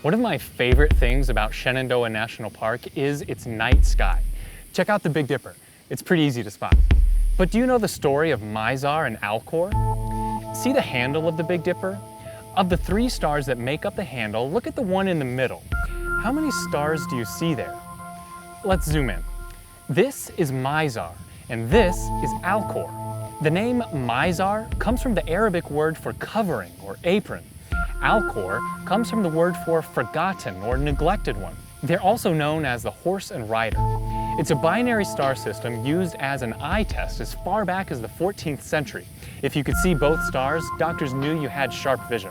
One of my favorite things about Shenandoah National Park is its night sky. Check out the Big Dipper. It's pretty easy to spot. But do you know the story of Mizar and Alcor? See the handle of the Big Dipper? Of the 3 stars that make up the handle, look at the one in the middle. How many stars do you see there? Let's zoom in. This is Mizar, and this is Alcor. The name Mizar comes from the Arabic word for covering or apron. Alcor comes from the word for forgotten or neglected one. They're also known as the horse and rider. It's a binary star system used as an eye test as far back as the 14th century. If you could see both stars, doctors knew you had sharp vision.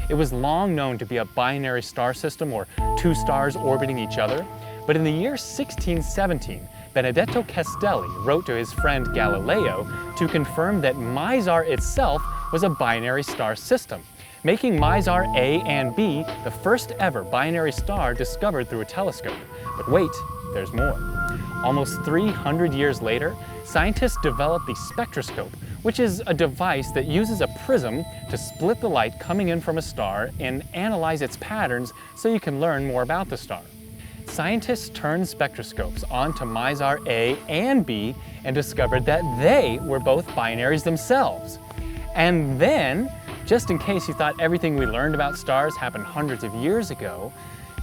It was long known to be a binary star system, or 2 stars orbiting each other, but in the year 1617, Benedetto Castelli wrote to his friend Galileo to confirm that Mizar itself was a binary star system, making Mizar A and B the first ever binary star discovered through a telescope. But wait, there's more. Almost 300 years later, scientists developed the spectroscope, which is a device that uses a prism to split the light coming in from a star and analyze its patterns so you can learn more about the star. Scientists turned spectroscopes onto Mizar A and B and discovered that they were both binaries themselves. And then, just in case you thought everything we learned about stars happened hundreds of years ago,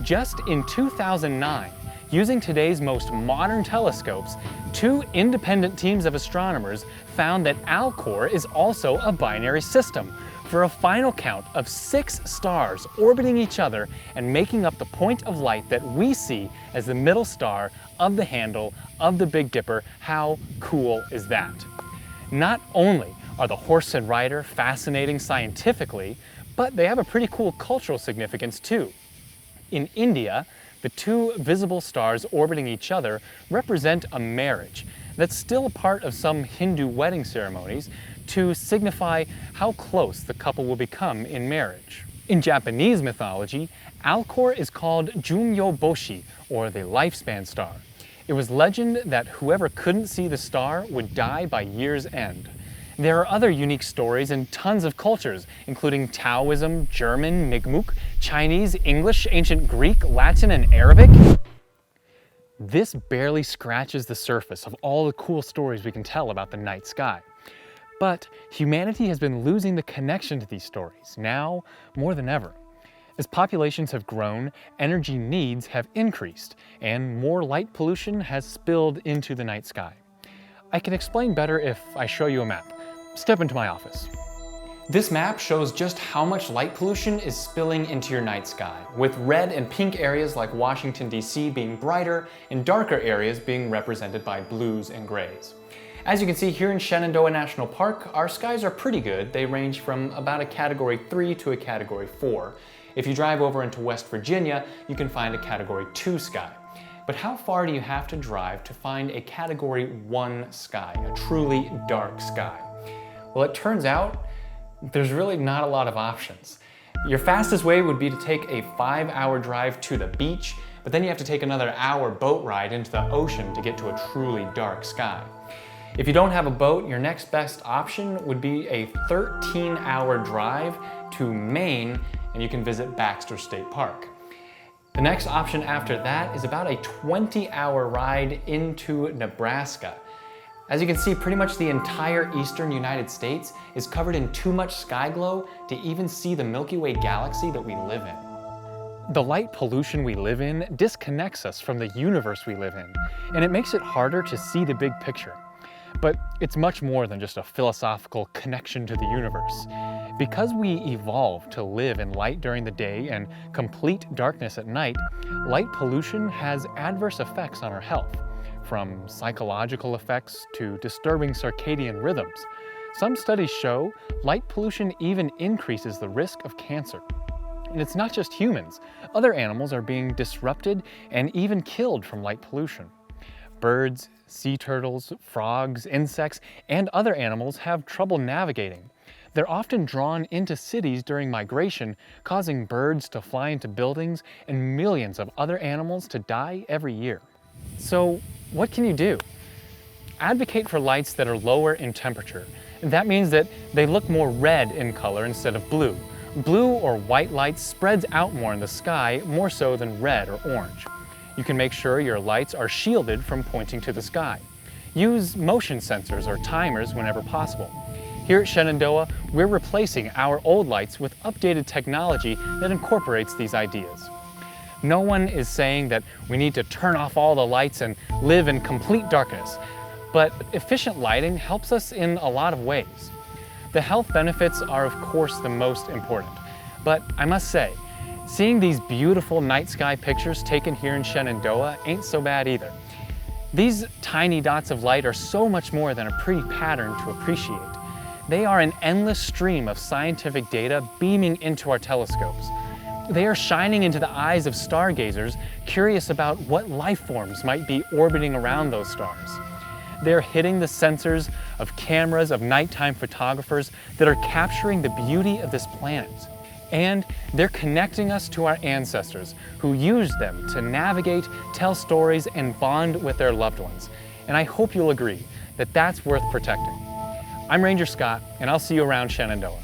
just in 2009, using today's most modern telescopes, 2 independent teams of astronomers found that Alcor is also a binary system, for a final count of 6 stars orbiting each other and making up the point of light that we see as the middle star of the handle of the Big Dipper. How cool is that? Not only are the horse and rider fascinating scientifically, but they have a pretty cool cultural significance too. In India, the 2 visible stars orbiting each other represent a marriage that's still a part of some Hindu wedding ceremonies to signify how close the couple will become in marriage. In Japanese mythology, Alcor is called Jumyo Boshi, or the lifespan star. It was legend that whoever couldn't see the star would die by year's end. There are other unique stories in tons of cultures, including Taoism, German, Mi'kmaq, Chinese, English, ancient Greek, Latin, and Arabic. This barely scratches the surface of all the cool stories we can tell about the night sky. But humanity has been losing the connection to these stories, now more than ever. As populations have grown, energy needs have increased, and more light pollution has spilled into the night sky. I can explain better if I show you a map. Step into my office. This map shows just how much light pollution is spilling into your night sky, with red and pink areas like Washington, D.C. being brighter and darker areas being represented by blues and grays. As you can see here in Shenandoah National Park, our skies are pretty good. They range from about a Category 3 to a Category 4. If you drive over into West Virginia, you can find a Category 2 sky. But how far do you have to drive to find a Category 1 sky, a truly dark sky? Well, it turns out there's really not a lot of options. Your fastest way would be to take a 5-hour drive to the beach, but then you have to take another hour boat ride into the ocean to get to a truly dark sky. If you don't have a boat, your next best option would be a 13-hour drive to Maine, and you can visit Baxter State Park. The next option after that is about a 20-hour ride into Nebraska. As you can see, pretty much the entire eastern United States is covered in too much sky glow to even see the Milky Way galaxy that we live in. The light pollution we live in disconnects us from the universe we live in, and it makes it harder to see the big picture. But it's much more than just a philosophical connection to the universe. Because we evolved to live in light during the day and complete darkness at night, light pollution has adverse effects on our health, from psychological effects to disturbing circadian rhythms. Some studies show light pollution even increases the risk of cancer. And it's not just humans. Other animals are being disrupted and even killed from light pollution. Birds, sea turtles, frogs, insects, and other animals have trouble navigating. They're often drawn into cities during migration, causing birds to fly into buildings and millions of other animals to die every year. So, what can you do? Advocate for lights that are lower in temperature. That means that they look more red in color instead of blue, Blue or white light spreads out more in the sky, more so than red or orange. You can make sure your lights are shielded from pointing to the sky. Use motion sensors or timers whenever possible. Here at Shenandoah, we're replacing our old lights with updated technology that incorporates these ideas. No one is saying that we need to turn off all the lights and live in complete darkness, but efficient lighting helps us in a lot of ways. The health benefits are of course the most important, but I must say, seeing these beautiful night sky pictures taken here in Shenandoah ain't so bad either. These tiny dots of light are so much more than a pretty pattern to appreciate. They are an endless stream of scientific data beaming into our telescopes. They are shining into the eyes of stargazers curious about what life forms might be orbiting around those stars. They're hitting the sensors of cameras of nighttime photographers that are capturing the beauty of this planet. And they're connecting us to our ancestors who used them to navigate, tell stories, and bond with their loved ones. And I hope you'll agree that that's worth protecting. I'm Ranger Scott, and I'll see you around Shenandoah.